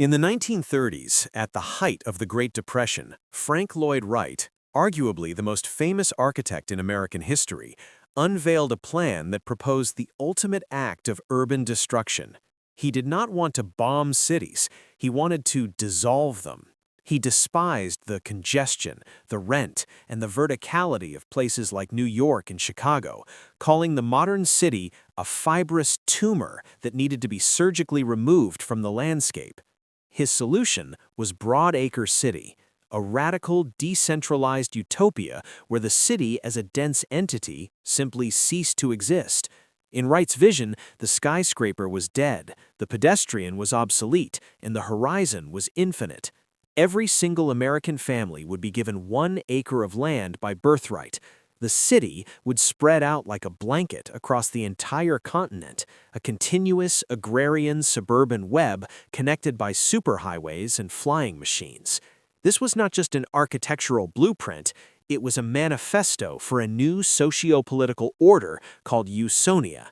In the 1930s, at the height of the Great Depression, Frank Lloyd Wright, arguably the most famous architect in American history, unveiled a plan that proposed the ultimate act of urban destruction. He did not want to bomb cities, he wanted to dissolve them. He despised the congestion, the rent, and the verticality of places like New York and Chicago, calling the modern city a fibrous tumor that needed to be surgically removed from the landscape. His solution was Broadacre City, a radical, decentralized utopia where the city as a dense entity simply ceased to exist. In Wright's vision, the skyscraper was dead, the pedestrian was obsolete, and the horizon was infinite. Every single American family would be given 1 acre of land by birthright. The city would spread out like a blanket across the entire continent, a continuous agrarian suburban web connected by superhighways and flying machines. This was not just an architectural blueprint, it was a manifesto for a new socio-political order called Usonia.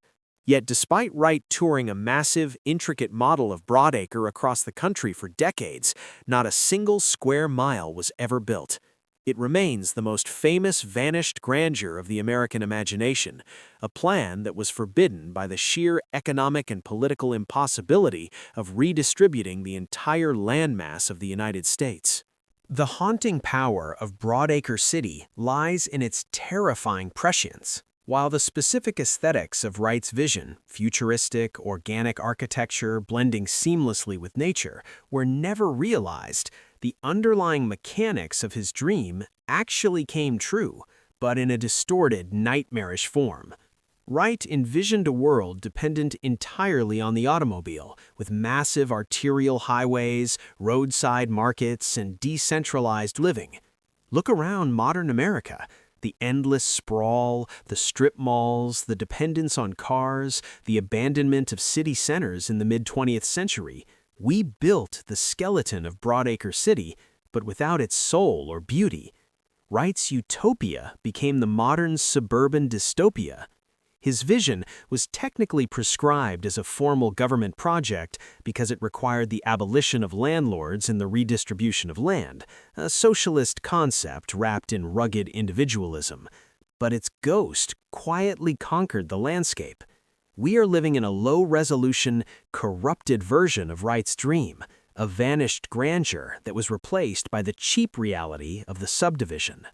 Yet despite Wright touring a massive, intricate model of Broadacre across the country for decades, not a single square mile was ever built. It remains the most famous vanished grandeur of the American imagination, a plan that was forbidden by the sheer economic and political impossibility of redistributing the entire landmass of the United States. The haunting power of Broadacre City lies in its terrifying prescience. While the specific aesthetics of Wright's vision, futuristic, organic architecture blending seamlessly with nature, were never realized, the underlying mechanics of his dream actually came true, but in a distorted, nightmarish form. Wright envisioned a world dependent entirely on the automobile, with massive arterial highways, roadside markets, and decentralized living. Look around modern America. The endless sprawl, the strip malls, the dependence on cars, the abandonment of city centers in the mid-20th century. We built the skeleton of Broadacre City, but without its soul or beauty. Wright's Utopia became the modern suburban dystopia. His vision was technically prescribed as a formal government project because it required the abolition of landlords and the redistribution of land, a socialist concept wrapped in rugged individualism. But its ghost quietly conquered the landscape. We are living in a low-resolution, corrupted version of Wright's dream, a vanished grandeur that was replaced by the cheap reality of the subdivision.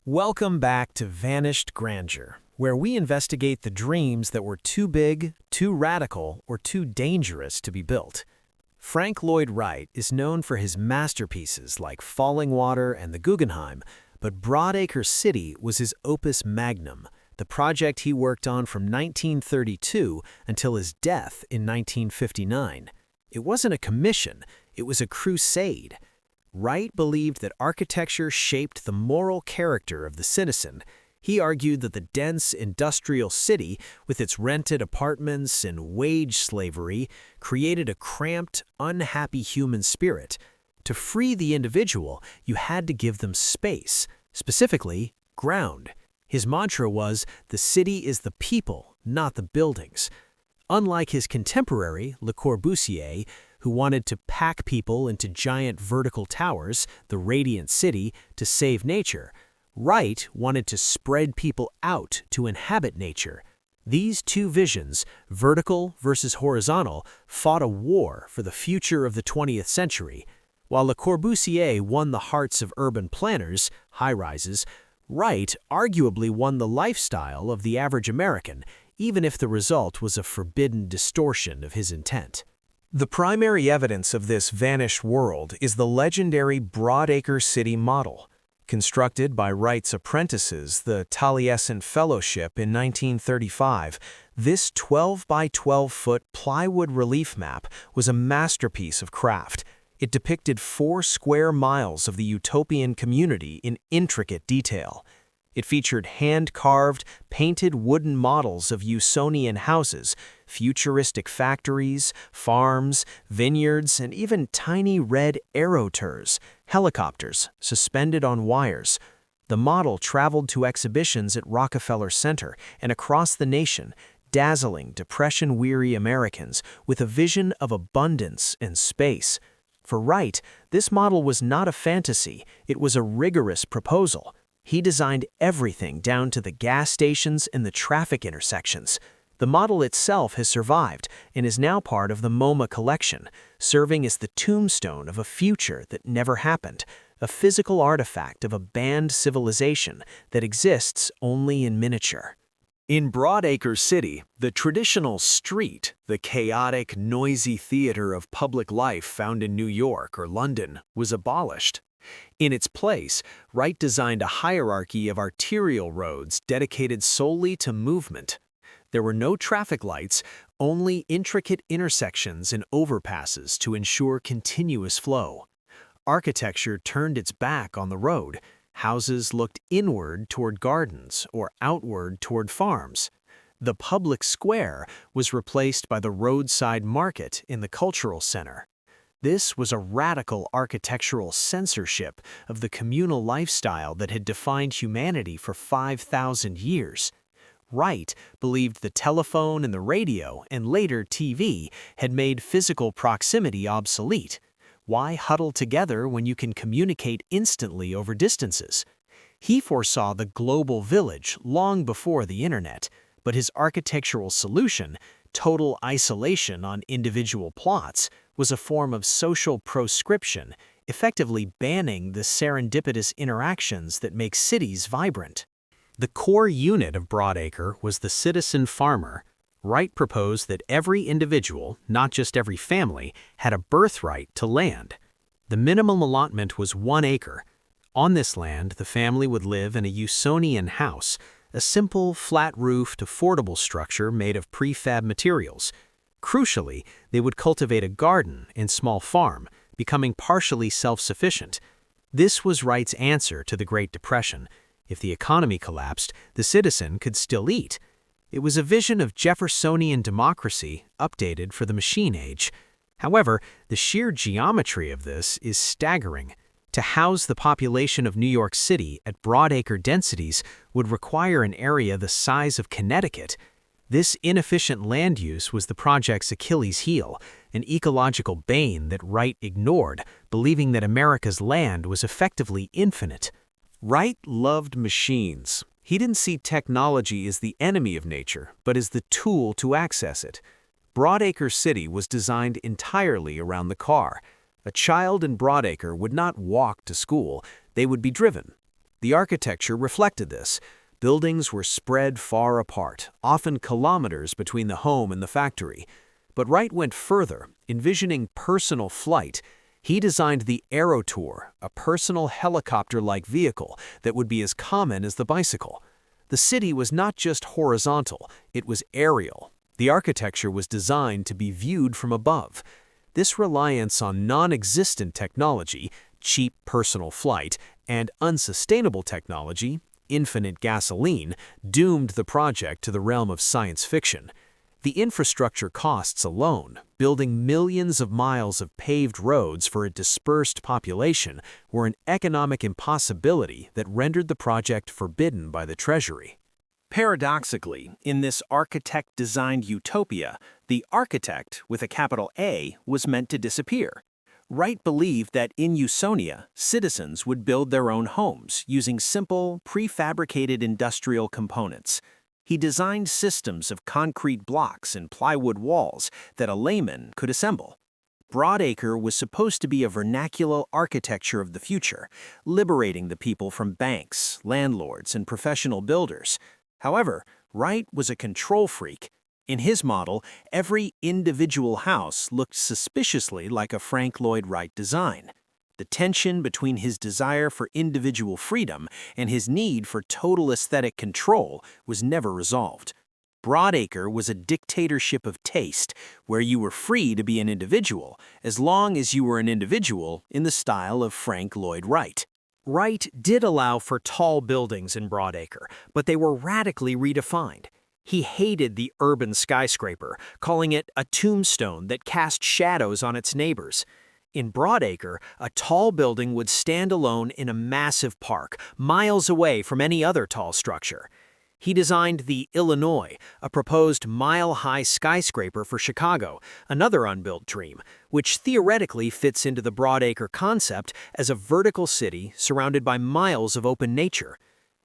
Welcome back to Vanished Grandeur, where we investigate the dreams that were too big, too radical, or too dangerous to be built. Frank Lloyd Wright is known for his masterpieces like Falling Water and the Guggenheim, but Broadacre City was his opus magnum, the project he worked on from 1932 until his death in 1959. It wasn't a commission, it was a crusade. Wright believed that architecture shaped the moral character of the citizen. He argued that the dense industrial city, with its rented apartments and wage slavery, created a cramped, unhappy human spirit. To free the individual, you had to give them space, specifically, ground. His mantra was, "The city is the people, not the buildings." Unlike his contemporary, Le Corbusier, who wanted to pack people into giant vertical towers, the radiant city, to save nature, Wright wanted to spread people out to inhabit nature. These two visions, vertical versus horizontal, fought a war for the future of the 20th century. While Le Corbusier won the hearts of urban planners, high-rises, Wright arguably won the lifestyle of the average American, even if the result was a forbidden distortion of his intent. The primary evidence of this vanished world is the legendary Broadacre City model. Constructed by Wright's apprentices, the Taliesin Fellowship, in 1935, this 12 by 12-foot plywood relief map was a masterpiece of craft. It depicted 4 square miles of the utopian community in intricate detail. It featured hand-carved, painted wooden models of Usonian houses, futuristic factories, farms, vineyards, and even tiny red aerotours, helicopters, suspended on wires. The model traveled to exhibitions at Rockefeller Center and across the nation, dazzling depression-weary Americans with a vision of abundance and space. For Wright, this model was not a fantasy, it was a rigorous proposal. He designed everything down to the gas stations and the traffic intersections. The model itself has survived and is now part of the MoMA collection, serving as the tombstone of a future that never happened, a physical artifact of a banned civilization that exists only in miniature. In Broadacre City, the traditional street, the chaotic, noisy theater of public life found in New York or London, was abolished. In its place, Wright designed a hierarchy of arterial roads dedicated solely to movement. There were no traffic lights, only intricate intersections and overpasses to ensure continuous flow. Architecture turned its back on the road. Houses looked inward toward gardens or outward toward farms. The public square was replaced by the roadside market in the cultural center. This was a radical architectural censorship of the communal lifestyle that had defined humanity for 5,000 years. Wright believed the telephone and the radio, and later TV, had made physical proximity obsolete. Why huddle together when you can communicate instantly over distances? He foresaw the global village long before the internet, but his architectural solution, total isolation on individual plots, was a form of social proscription, effectively banning the serendipitous interactions that make cities vibrant. The core unit of Broadacre was the citizen farmer. Wright proposed that every individual, not just every family, had a birthright to land. The minimum allotment was 1 acre. On this land, the family would live in a Usonian house, a simple, flat-roofed, affordable structure made of prefab materials. Crucially, they would cultivate a garden and small farm, becoming partially self-sufficient. This was Wright's answer to the Great Depression. If the economy collapsed, the citizen could still eat. It was a vision of Jeffersonian democracy updated for the machine age. However, the sheer geometry of this is staggering. To house the population of New York City at Broadacre densities would require an area the size of Connecticut. This inefficient land use was the project's Achilles heel, an ecological bane that Wright ignored, believing that America's land was effectively infinite. Wright loved machines. He didn't see technology as the enemy of nature, but as the tool to access it. Broadacre City was designed entirely around the car. A child in Broadacre would not walk to school, they would be driven. The architecture reflected this. Buildings were spread far apart, often kilometers between the home and the factory. But Wright went further, envisioning personal flight. He designed the Aerotour, a personal helicopter-like vehicle that would be as common as the bicycle. The city was not just horizontal, it was aerial. The architecture was designed to be viewed from above. This reliance on non-existent technology, cheap personal flight, and unsustainable technology, infinite gasoline, doomed the project to the realm of science fiction. The infrastructure costs alone, building millions of miles of paved roads for a dispersed population, were an economic impossibility that rendered the project forbidden by the Treasury. Paradoxically, in this architect-designed utopia, the architect, with a capital A, was meant to disappear. Wright believed that in Usonia, citizens would build their own homes using simple, prefabricated industrial components. He designed systems of concrete blocks and plywood walls that a layman could assemble. Broadacre was supposed to be a vernacular architecture of the future, liberating the people from banks, landlords, and professional builders. However, Wright was a control freak. In his model, every individual house looked suspiciously like a Frank Lloyd Wright design. The tension between his desire for individual freedom and his need for total aesthetic control was never resolved. Broadacre was a dictatorship of taste, where you were free to be an individual, as long as you were an individual in the style of Frank Lloyd Wright. Wright did allow for tall buildings in Broadacre, but they were radically redefined. He hated the urban skyscraper, calling it a tombstone that cast shadows on its neighbors. In Broadacre, a tall building would stand alone in a massive park, miles away from any other tall structure. He designed the Illinois, a proposed mile-high skyscraper for Chicago, another unbuilt dream, which theoretically fits into the Broadacre concept as a vertical city surrounded by miles of open nature.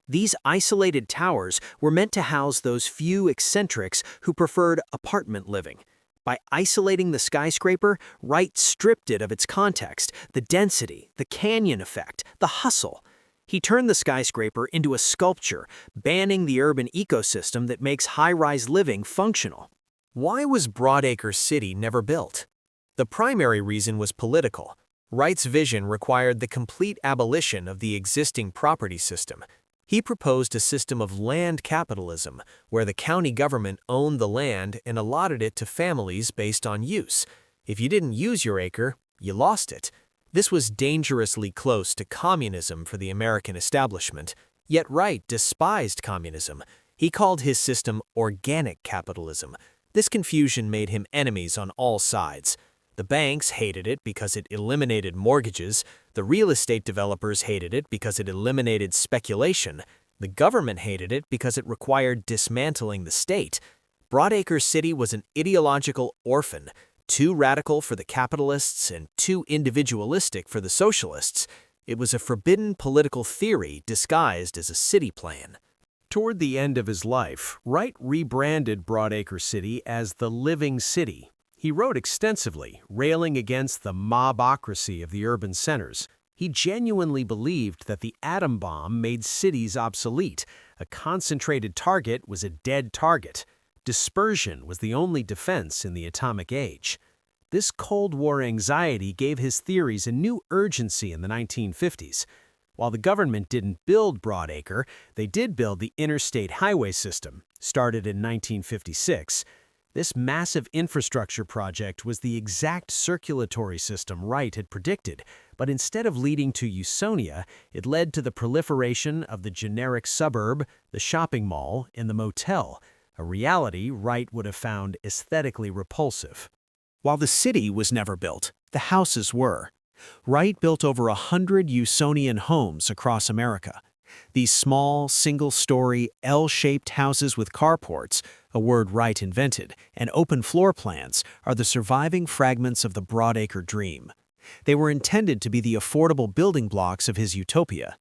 These isolated towers were meant to house those few eccentrics who preferred apartment living. By isolating the skyscraper, Wright stripped it of its context, the density, the canyon effect, the hustle. He turned the skyscraper into a sculpture, banning the urban ecosystem that makes high-rise living functional. Why was Broadacre City never built? The primary reason was political. Wright's vision required the complete abolition of the existing property system. He proposed a system of land capitalism, where the county government owned the land and allotted it to families based on use. If you didn't use your acre, you lost it. This was dangerously close to communism for the American establishment, yet Wright despised communism. He called his system organic capitalism. This confusion made him enemies on all sides. The banks hated it because it eliminated mortgages, the real estate developers hated it because it eliminated speculation, the government hated it because it required dismantling the state. Broadacre City was an ideological orphan, too radical for the capitalists and too individualistic for the socialists. It was a forbidden political theory disguised as a city plan. Toward the end of his life, Wright rebranded Broadacre City as the Living City. He wrote extensively, railing against the mobocracy of the urban centers. He genuinely believed that the atom bomb made cities obsolete. A concentrated target was a dead target. Dispersion was the only defense in the atomic age. This Cold War anxiety gave his theories a new urgency in the 1950s. While the government didn't build Broadacre, they did build the interstate highway system, started in 1956. This massive infrastructure project was the exact circulatory system Wright had predicted, but instead of leading to Usonia, it led to the proliferation of the generic suburb, the shopping mall, and the motel, a reality Wright would have found aesthetically repulsive. While the city was never built, the houses were. Wright built over 100 Usonian homes across America. These small, single-story, L-shaped houses with carports, a word Wright invented, and open floor plans are the surviving fragments of the Broadacre dream. They were intended to be the affordable building blocks of his utopia.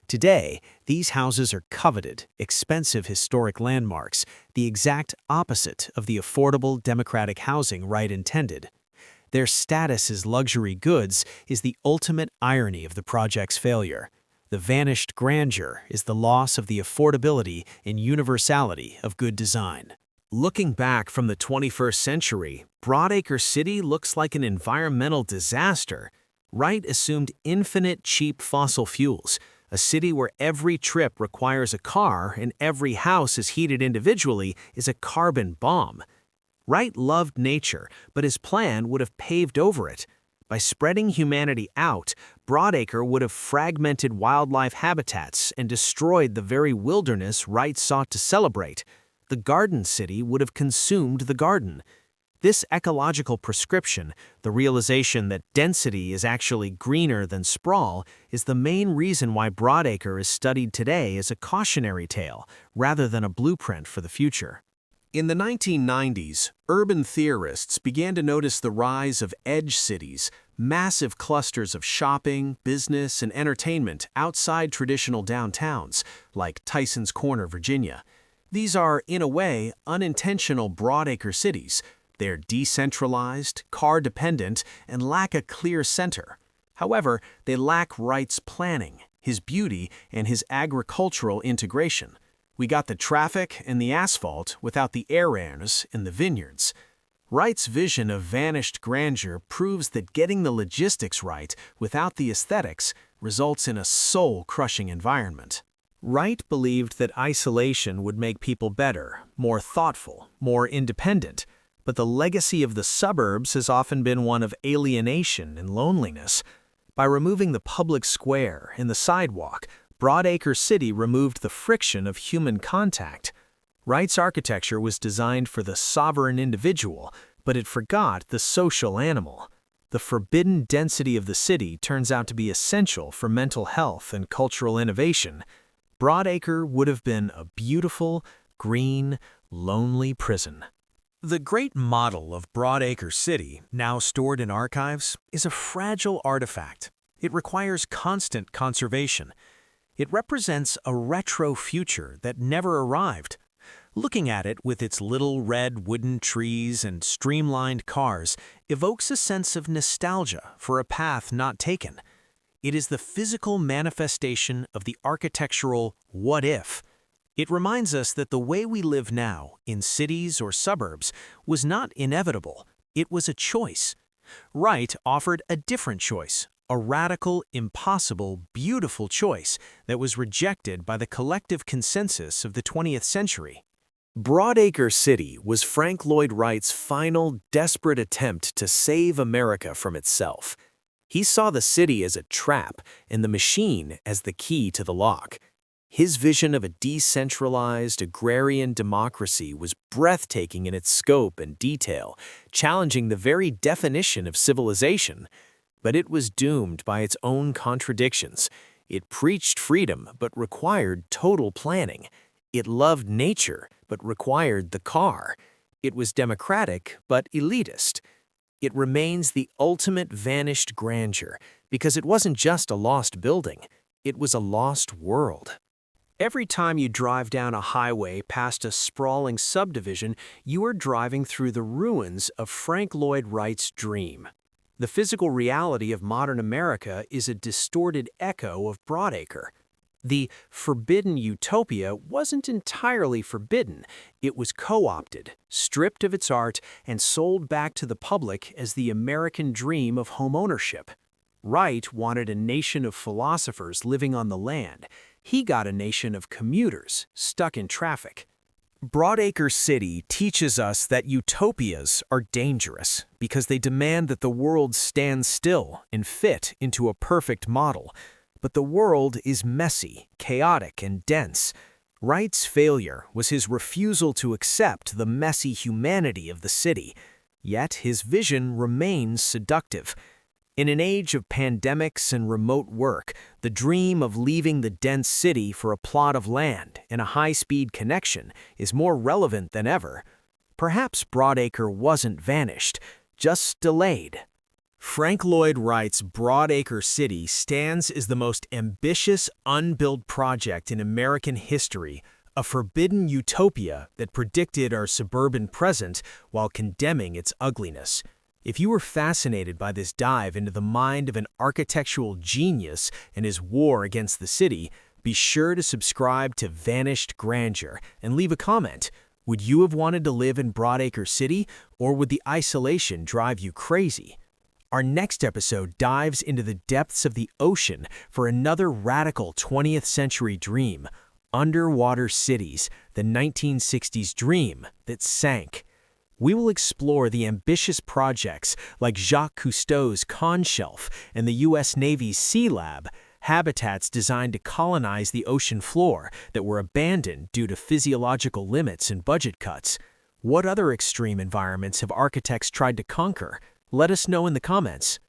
Today, these houses are coveted, expensive historic landmarks, the exact opposite of the affordable democratic housing Wright intended. Their status as luxury goods is the ultimate irony of the project's failure. The vanished grandeur is the loss of the affordability and universality of good design. Looking back from the 21st century, Broadacre City looks like an environmental disaster. Wright assumed infinite cheap fossil fuels, a city where every trip requires a car and every house is heated individually is a carbon bomb. Wright loved nature, but his plan would have paved over it. By spreading humanity out, Broadacre would have fragmented wildlife habitats and destroyed the very wilderness Wright sought to celebrate. The Garden City would have consumed the garden. This ecological prescription, the realization that density is actually greener than sprawl, is the main reason why Broadacre is studied today as a cautionary tale rather than a blueprint for the future. In the 1990s, urban theorists began to notice the rise of edge cities, massive clusters of shopping, business, and entertainment outside traditional downtowns, like Tyson's Corner, Virginia. These are, in a way, unintentional Broadacre cities. They're decentralized, car-dependent, and lack a clear center. However, they lack Wright's planning, his beauty, and his agricultural integration. We got the traffic and the asphalt without the errors and the vineyards. Wright's vision of vanished grandeur proves that getting the logistics right without the aesthetics results in a soul-crushing environment. Wright believed that isolation would make people better, more thoughtful, more independent, but the legacy of the suburbs has often been one of alienation and loneliness. By removing the public square and the sidewalk, Broadacre City removed the friction of human contact. Wright's architecture was designed for the sovereign individual, but it forgot the social animal. The forbidden density of the city turns out to be essential for mental health and cultural innovation. Broadacre would have been a beautiful, green, lonely prison. The great model of Broadacre City, now stored in archives, is a fragile artifact. It requires constant conservation. It represents a retro future that never arrived. Looking at it with its little red wooden trees and streamlined cars evokes a sense of nostalgia for a path not taken. It is the physical manifestation of the architectural what if. It reminds us that the way we live now, in cities or suburbs, was not inevitable. It was a choice. Wright offered a different choice, a radical, impossible, beautiful choice that was rejected by the collective consensus of the 20th century. Broadacre City was Frank Lloyd Wright's final, desperate attempt to save America from itself. He saw the city as a trap and the machine as the key to the lock. His vision of a decentralized, agrarian democracy was breathtaking in its scope and detail, challenging the very definition of civilization. But it was doomed by its own contradictions. It preached freedom but required total planning. It loved nature but required the car. It was democratic but elitist. It remains the ultimate vanished grandeur because it wasn't just a lost building, it was a lost world. Every time you drive down a highway past a sprawling subdivision, you are driving through the ruins of Frank Lloyd Wright's dream. The physical reality of modern America is a distorted echo of Broadacre. The forbidden utopia wasn't entirely forbidden. It was co-opted, stripped of its art, and sold back to the public as the American dream of homeownership. Wright wanted a nation of philosophers living on the land. He got a nation of commuters stuck in traffic. Broadacre City teaches us that utopias are dangerous because they demand that the world stand still and fit into a perfect model. But the world is messy, chaotic, and dense. Wright's failure was his refusal to accept the messy humanity of the city. Yet his vision remains seductive. In an age of pandemics and remote work, the dream of leaving the dense city for a plot of land and a high-speed connection is more relevant than ever. Perhaps Broadacre wasn't vanished, just delayed. Frank Lloyd Wright's Broadacre City stands as the most ambitious, unbuilt project in American history, a forbidden utopia that predicted our suburban present while condemning its ugliness. If you were fascinated by this dive into the mind of an architectural genius and his war against the city, be sure to subscribe to Vanished Grandeur and leave a comment. Would you have wanted to live in Broadacre City, or would the isolation drive you crazy? Our next episode dives into the depths of the ocean for another radical 20th century dream, underwater cities, the 1960s dream that sank. We will explore the ambitious projects like Jacques Cousteau's Con Shelf and the U.S. Navy's Sea Lab, habitats designed to colonize the ocean floor that were abandoned due to physiological limits and budget cuts. What other extreme environments have architects tried to conquer? Let us know in the comments.